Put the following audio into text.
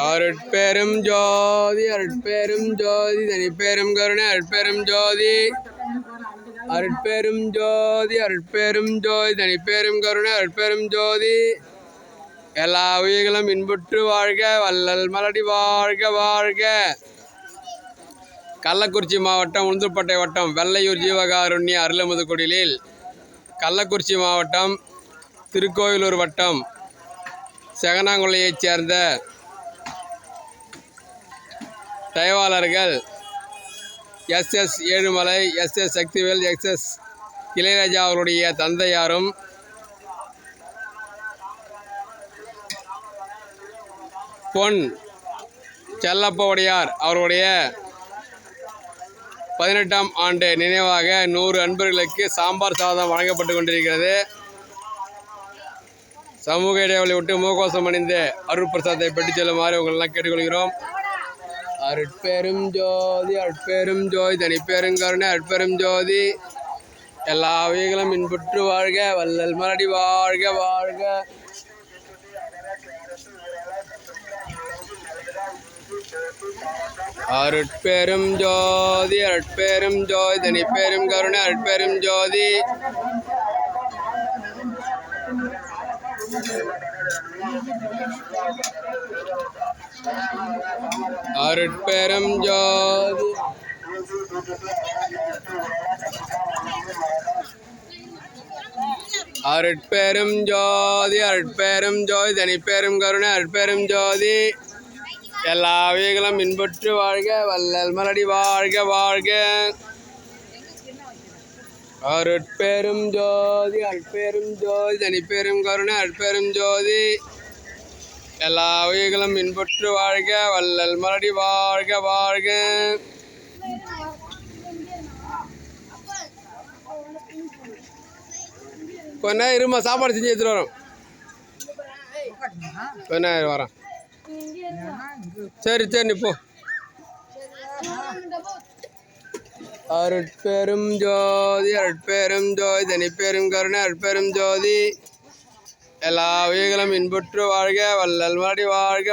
அருட்பெரும் ஜோதி அருட்பெரும் ஜோதி தனிப்பெரும் கருணை அருட்பெரும் ஜோதி அருட்பெரும் ஜோதி அருட்பெரும் ஜோதி தனிப்பெரும் கருணை அருட்பெரும் ஜோதி. எல்லா உயிர்களும் இன்புற்று வாழ்க, வள்ளல் மலடி வாழ்க வாழ்க. கள்ளக்குறிச்சி மாவட்டம் உளுந்தூர்பேட்டை வட்டம் வெள்ளையூர் ஜீவகாருண்ய அருளமுது குடிலில் கள்ளக்குறிச்சி மாவட்டம் திருக்கோயிலூர் வட்டம் செகனாங்குள்ளையைச் சேர்ந்த தயவாளர்கள் S Ezhumalai, S Sakthivel, S Ilaiyaraja அவருடைய தந்தையாரும் பொன் செல்லப்பவுடையார் அவருடைய 18ஆம் ஆண்டு நினைவாக 100 அன்பர்களுக்கு சாம்பார் சாதம் வழங்கப்பட்டு கொண்டிருக்கிறது. சமூக இடைவெளி விட்டு முகக்கவசம் அணிந்து அருள் பிரசாதத்தை பெற்றுச் செல்லுமாறு உங்களெல்லாம் கேட்டுக்கொள்கிறோம். அருட்பெரும் ஜோதி அருட்பெரும் ஜோதி தனிப்பெருங்கருணை அருட்பெரும் ஜோதி. எல்லா உயிர்களும் இன்புற்று வாழ்க, வள்ளல் மலடி வாழ்க வாழ்க. அருட்பெரும் ஜோதி அருட்பெரும் ஜோதி தனிப்பெரும் கருணை அருட்பெரும் ஜோதி. அருட்பெரும் ஜோதி அருட்பெரும் ஜோதி அருட்பெரும் ஜோதி தனிப்பெரும் கருணை அருட்பெரும் ஜோதி. எல்லா உயிர்களும் இன்புற்று வாழ்க, வள்ளல் மலடி வாழ்க வாழ்க. அருட்பெரும் ஜோதி அருட்பெரும் ஜோதி தனிப்பெரும் கருணை அருட்பெரும் ஜோதி. எல்லா உயிர்களும் இன்புற்று வாழ்க, வள்ளல் மலடி வாழ்க வாழ்க. கொஞ்ச நேரம் இருமா, சாப்பாடு செஞ்சு எடுத்துட்டு வரோம். கொஞ்ச நேரம் வரேன். சரி நீ போ. அருட்பெரும் ஜோதி அருட்பெரும் ஜோதி தனிப்பெரும் கருணை அருட்பெரும் ஜோதி. எல்லா உயிர்களும் இன்புற்று வாழ்க, வள்ளல் மலடி வாழ்க.